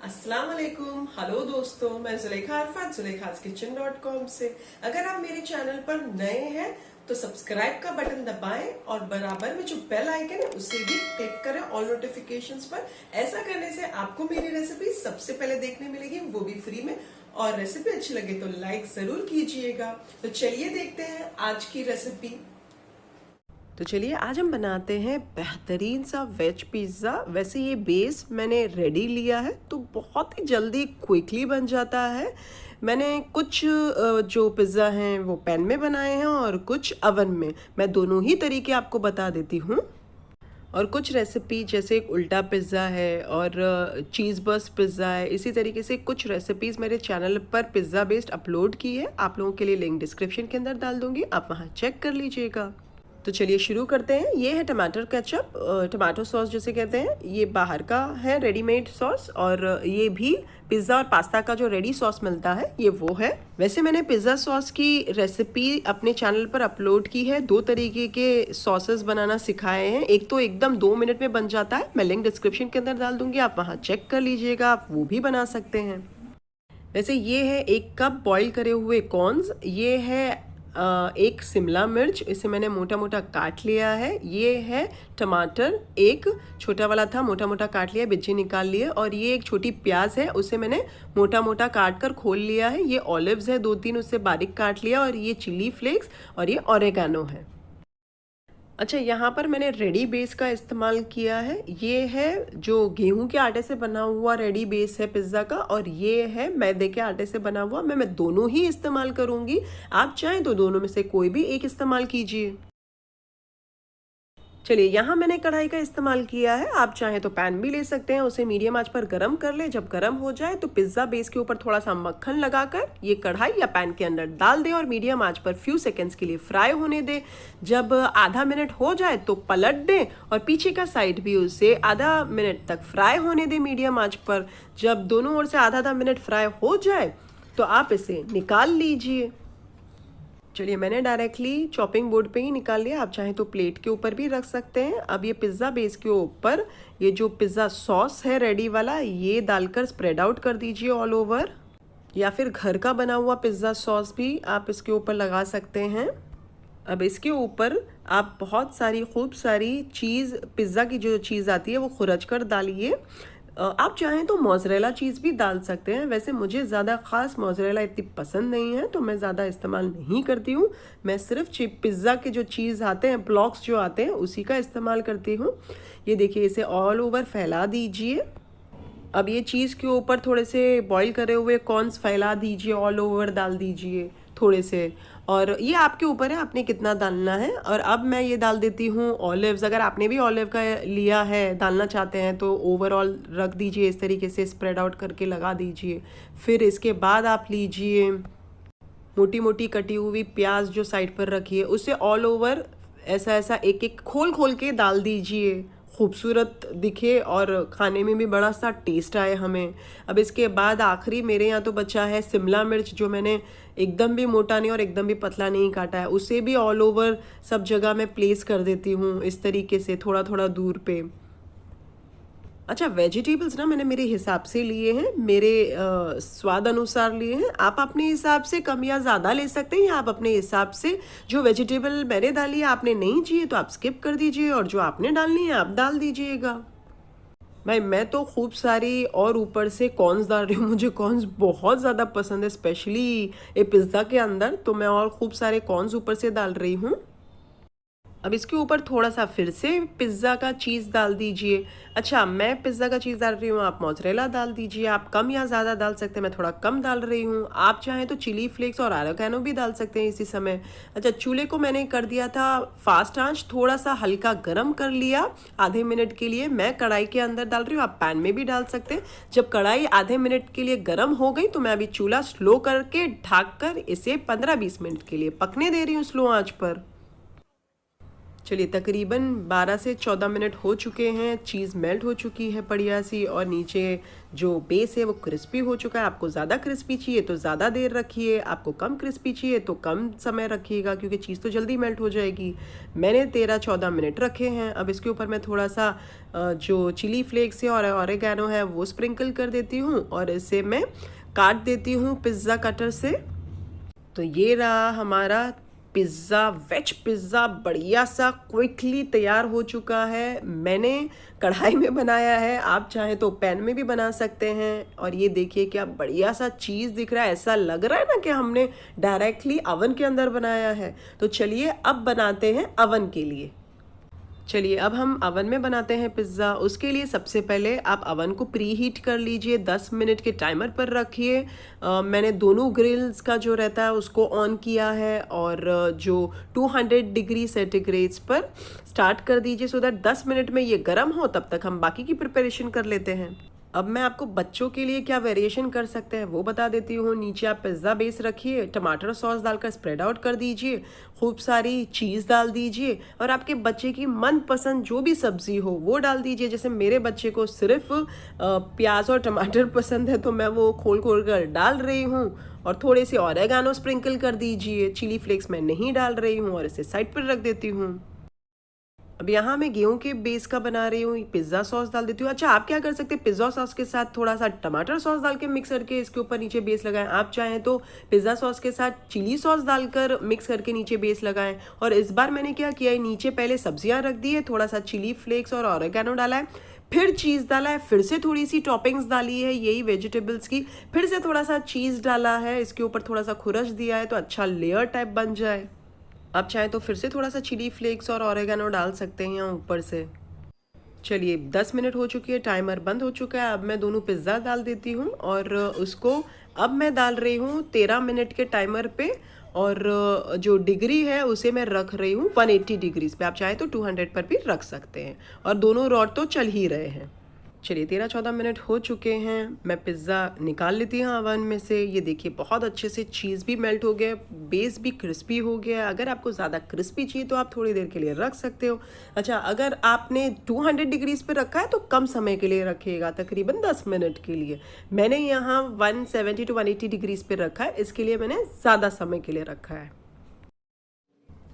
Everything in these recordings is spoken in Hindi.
अस्सलाम वालेकुम। हेलो दोस्तों, मैं जुलेखा अरफात ZulekhasKitchen.com से। अगर आप मेरे चैनल पर नए हैं तो सब्सक्राइब का बटन दबाएं और बराबर में जो बेल आइकन है उसे भी क्लिक करें ऑल नोटिफिकेशंस पर। ऐसा करने से आपको मेरी रेसिपी सबसे पहले देखने मिलेगी, वो भी फ्री में। और रेसिपी अच्छी लगे तो लाइक जरूर कीजिएगा। तो चलिए देखते हैं आज की रेसिपी। तो चलिए आज हम बनाते हैं बेहतरीन सा वेज पिज़्ज़ा। वैसे ये बेस मैंने रेडी लिया है तो बहुत ही जल्दी क्विकली बन जाता है। मैंने कुछ जो पिज़्ज़ा हैं वो पैन में बनाए हैं और कुछ अवन में। मैं दोनों ही तरीके आपको बता देती हूँ। और कुछ रेसिपी जैसे एक उल्टा पिज़्ज़ा है और चीज़ बर्स्ट पिज़्ज़ा है, इसी तरीके से कुछ रेसिपीज़ मेरे चैनल पर पिज़्ज़ा बेस्ड अपलोड की है। आप लोगों के लिए लिंक डिस्क्रिप्शन के अंदर डाल दूँगी, आप वहाँ चेक कर लीजिएगा। तो चलिए शुरू करते हैं। ये है टमाटर केचप, टमाटो सॉस जिसे कहते हैं। ये बाहर का है रेडीमेड सॉस, और ये भी पिज़्ज़ा और पास्ता का जो रेडी सॉस मिलता है ये वो है। वैसे मैंने पिज़्ज़ा सॉस की रेसिपी अपने चैनल पर अपलोड की है। दो तरीके के सॉसेस बनाना सिखाए हैं। एक तो एकदम 2 मिनट में बन जाता है, मैं लिंक डिस्क्रिप्शन के अंदर डाल दूंगी, आप वहाँ चेक कर लीजिएगा, आप वो भी बना सकते हैं। वैसे ये है 1 कप बॉईल करे हुए कॉर्न्स। ये है एक शिमला मिर्च, इसे मैंने मोटा मोटा काट लिया है। ये है टमाटर, एक छोटा वाला था, मोटा मोटा काट लिया, बिज्जी निकाल लिए। और ये एक छोटी प्याज है, उसे मैंने मोटा मोटा काट कर खोल लिया है। ये ऑलिव्स है 2-3, उससे बारीक काट लिया। और ये चिली फ्लेक्स और ये ऑरेगानो है। अच्छा, यहाँ पर मैंने रेडी बेस का इस्तेमाल किया है। ये है जो गेहूं के आटे से बना हुआ रेडी बेस है पिज़्ज़ा का, और ये है मैदे के आटे से बना हुआ। मैं दोनों ही इस्तेमाल करूँगी, आप चाहें तो दोनों में से कोई भी एक इस्तेमाल कीजिए। चलिए, यहाँ मैंने कढ़ाई का इस्तेमाल किया है, आप चाहें तो पैन भी ले सकते हैं। उसे मीडियम आंच पर गरम कर ले। जब गरम हो जाए तो पिज़्ज़ा बेस के ऊपर थोड़ा सा मक्खन लगाकर ये कढ़ाई या पैन के अंदर डाल दें और मीडियम आंच पर फ्यू सेकंड्स के लिए फ्राई होने दें। जब आधा मिनट हो जाए तो पलट दें और पीछे का साइड भी उसे आधा मिनट तक फ्राई होने दें मीडियम आंच पर। जब दोनों ओर से आधा मिनट फ्राई हो जाए तो आप इसे निकाल लीजिए। चलिए, मैंने डायरेक्टली चॉपिंग बोर्ड पे ही निकाल लिया, आप चाहें तो प्लेट के ऊपर भी रख सकते हैं। अब ये पिज़्ज़ा बेस के ऊपर ये जो पिज़्ज़ा सॉस है रेडी वाला, ये डालकर स्प्रेड आउट कर दीजिए ऑल ओवर। या फिर घर का बना हुआ पिज़्ज़ा सॉस भी आप इसके ऊपर लगा सकते हैं। अब इसके ऊपर आप बहुत सारी खूब सारी चीज़, पिज़्ज़ा की जो चीज़ आती है वो खुरच कर डालिए। आप चाहें तो मोज़रेला चीज़ भी डाल सकते हैं। वैसे मुझे ज़्यादा ख़ास मोज़रेला इतनी पसंद नहीं है तो मैं ज़्यादा इस्तेमाल नहीं करती हूँ। मैं सिर्फ पिज़्ज़ा के जो चीज़ आते हैं, ब्लॉक्स जो आते हैं, उसी का इस्तेमाल करती हूँ। ये देखिए, इसे ऑल ओवर फैला दीजिए। अब ये चीज़ के ऊपर थोड़े से बॉईल करे हुए कॉर्न्स फैला दीजिए, ऑल ओवर डाल दीजिए थोड़े से। और ये आपके ऊपर है, आपने कितना डालना है। और अब मैं ये डाल देती हूँ ऑलिव्स। अगर आपने भी ऑलिव का लिया है, डालना चाहते हैं, तो ओवरऑल रख दीजिए, इस तरीके से स्प्रेड आउट करके लगा दीजिए। फिर इसके बाद आप लीजिए मोटी मोटी कटी हुई प्याज जो साइड पर रखी है, उसे ऑल ओवर ऐसा ऐसा एक एक खोल खोल के डाल दीजिए, खूबसूरत दिखे और खाने में भी बड़ा सा टेस्ट आए हमें। अब इसके बाद आखिरी मेरे यहाँ तो बचा है शिमला मिर्च, जो मैंने एकदम भी मोटा नहीं और एकदम भी पतला नहीं काटा है। उसे भी ऑल ओवर सब जगह मैं प्लेस कर देती हूँ इस तरीके से, थोड़ा थोड़ा दूर पे। अच्छा, वेजिटेबल्स ना मैंने मेरे हिसाब से लिए हैं, मेरे स्वाद अनुसार लिए हैं। आप अपने हिसाब से कम या ज़्यादा ले सकते हैं, या आप अपने हिसाब से जो वेजिटेबल मैंने डाली है आपने नहीं चाहिए तो आप स्किप कर दीजिए, और जो आपने डालनी है आप डाल दीजिएगा। भाई, मैं तो खूब सारी और ऊपर से कॉर्न्स डाल रही हूँ। मुझे कॉर्न्स बहुत ज़्यादा पसंद है, स्पेशली ये पिज़्ज़ा के अंदर, तो मैं और खूब सारे कॉर्न्स ऊपर से डाल रही हूँ। अब इसके ऊपर थोड़ा सा फिर से पिज़्ज़ा का चीज़ डाल दीजिए। अच्छा, मैं पिज़्ज़ा का चीज़ डाल रही हूँ, आप मोज़रेला डाल दीजिए। आप कम या ज़्यादा डाल सकते हैं, मैं थोड़ा कम डाल रही हूँ। आप चाहें तो चिली फ्लेक्स और ऑरिगेनो भी डाल सकते हैं इसी समय। अच्छा, चूल्हे को मैंने कर दिया था फास्ट आंच, थोड़ा सा हल्का गरम कर लिया आधे मिनट के लिए। मैं कढ़ाई के अंदर डाल रही हूँ, आप पैन में भी डाल सकते हैं। जब कढ़ाई आधे मिनट के लिए गर्म हो गई तो मैं अभी चूल्हा स्लो करके ढक कर इसे 15-20 मिनट के लिए पकने दे रही हूँ स्लो आँच पर। चलिए तकरीबन 12 से 14 मिनट हो चुके हैं। चीज़ मेल्ट हो चुकी है बढ़िया सी, और नीचे जो बेस है वो क्रिस्पी हो चुका है। आपको ज़्यादा क्रिस्पी चाहिए तो ज़्यादा देर रखिए, आपको कम क्रिस्पी चाहिए तो कम समय रखिएगा, क्योंकि चीज़ तो जल्दी मेल्ट हो जाएगी। मैंने 13-14 मिनट रखे हैं। अब इसके ऊपर मैं थोड़ा सा जो चिली फ्लेक्स है और ऑरिगेनो है वो स्प्रिंकल कर देती हूँ, और इसे मैं काट देती हूँ पिज़्ज़ा कटर से। तो ये रहा हमारा पिज़्ज़ा, वेज पिज़्ज़ा बढ़िया सा क्विकली तैयार हो चुका है। मैंने कढ़ाई में बनाया है, आप चाहें तो पैन में भी बना सकते हैं। और ये देखिए क्या बढ़िया सा चीज़ दिख रहा है, ऐसा लग रहा है ना कि हमने डायरेक्टली अवन के अंदर बनाया है। तो चलिए अब बनाते हैं अवन के लिए। चलिए अब हम अवन में बनाते हैं पिज़्ज़ा। उसके लिए सबसे पहले आप अवन को प्री हीट कर लीजिए, 10 मिनट के टाइमर पर रखिए। मैंने दोनों ग्रिल्स का जो रहता है उसको ऑन किया है, और जो 200 डिग्री सेंटीग्रेड्स पर स्टार्ट कर दीजिए, सो दैट 10 मिनट में ये गर्म हो, तब तक हम बाकी की प्रिपरेशन कर लेते हैं। अब मैं आपको बच्चों के लिए क्या वेरिएशन कर सकते हैं वो बता देती हूँ। नीचे आप पिज़्ज़ा बेस रखिए, टमाटर सॉस डालकर स्प्रेड आउट कर दीजिए, खूब सारी चीज़ डाल दीजिए, और आपके बच्चे की मनपसंद जो भी सब्ज़ी हो वो डाल दीजिए। जैसे मेरे बच्चे को सिर्फ प्याज और टमाटर पसंद है, तो मैं वो खोल खोल कर डाल रही हूँ। और थोड़े से ऑरिगेनो स्प्रिंकल कर दीजिए, चिली फ्लेक्स मैं नहीं डाल रही हूँ, और इसे साइड पर रख देती हूँ। अब यहाँ मैं गेहूं के बेस का बना रही हूँ, पिज़्ज़ा सॉस डाल देती हूँ। अच्छा, आप क्या कर सकते हैं, पिज़्ज़ा सॉस के साथ थोड़ा सा टमाटर सॉस डाल के मिक्स करके इसके ऊपर नीचे बेस लगाएं। आप चाहें तो पिज़्ज़ा सॉस के साथ चिली सॉस डालकर मिक्स करके नीचे बेस लगाएं। और इस बार मैंने क्या किया है, नीचे पहले सब्जियां रख दी है, थोड़ा सा चिली फ्लेक्स और ऑरिगेनो डाला है, फिर चीज़ डाला है, फिर से थोड़ी सी टॉपिंग्स डाली है यही वेजिटेबल्स की, फिर से थोड़ा सा चीज़ डाला है, इसके ऊपर थोड़ा सा खुरच दिया है तो अच्छा लेयर टाइप बन जाए। आप चाहें तो फिर से थोड़ा सा चिली फ्लेक्स और ऑरिगेनो डाल सकते हैं यहाँ ऊपर से। चलिए 10 मिनट हो चुकी है, टाइमर बंद हो चुका है। अब मैं दोनों पिज़्ज़ा डाल देती हूँ, और उसको अब मैं डाल रही हूँ 13 मिनट के टाइमर पे, और जो डिग्री है उसे मैं रख रही हूँ 180 डिग्रीज पे। आप चाहें तो 200 पर भी रख सकते हैं, और दोनों रॉड तो चल ही रहे हैं। चलिए 13-14 मिनट हो चुके हैं, मैं पिज़्ज़ा निकाल लेती हूँ अवन में से। ये देखिए बहुत अच्छे से चीज़ भी मेल्ट हो गया, बेस भी क्रिस्पी हो गया। अगर आपको ज़्यादा क्रिस्पी चाहिए तो आप थोड़ी देर के लिए रख सकते हो। अच्छा, अगर आपने 200 डिग्रीज पे रखा है तो कम समय के लिए रखिएगा, तकरीबन 10 मिनट के लिए। मैंने यहाँ 170 to 180 डिग्रीज पे रखा है, इसके लिए मैंने ज़्यादा समय के लिए रखा है।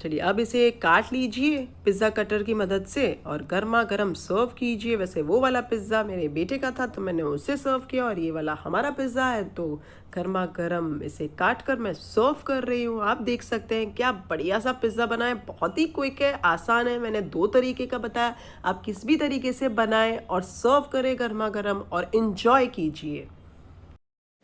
चलिए अब इसे काट लीजिए पिज़्ज़ा कटर की मदद से, और गर्मा गर्म सर्व कीजिए। वैसे वो वाला पिज़्ज़ा मेरे बेटे का था तो मैंने उससे सर्व किया, और ये वाला हमारा पिज़्ज़ा है तो गर्मा गर्म इसे काट कर मैं सर्व कर रही हूँ। आप देख सकते हैं क्या बढ़िया सा पिज़्ज़ा बना है, बहुत ही क्विक है, आसान है। मैंने 2 तरीके का बताया, आप किस भी तरीके से बनाएं और सर्व करें गर्मा गर्म, और इन्जॉय कीजिए।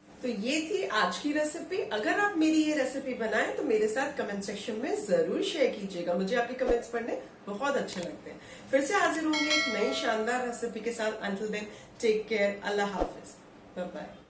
तो ये थी आज की रेसिपी। अगर आप मेरी ये रेसिपी बनाएं तो मेरे साथ कमेंट सेक्शन में जरूर शेयर कीजिएगा, मुझे आपके कमेंट्स पढ़ने बहुत अच्छे लगते हैं। फिर से हाजिर होंगे एक नई शानदार रेसिपी के साथ। अंटिल देन टेक केयर, अल्लाह हाफिज, बाय बाय।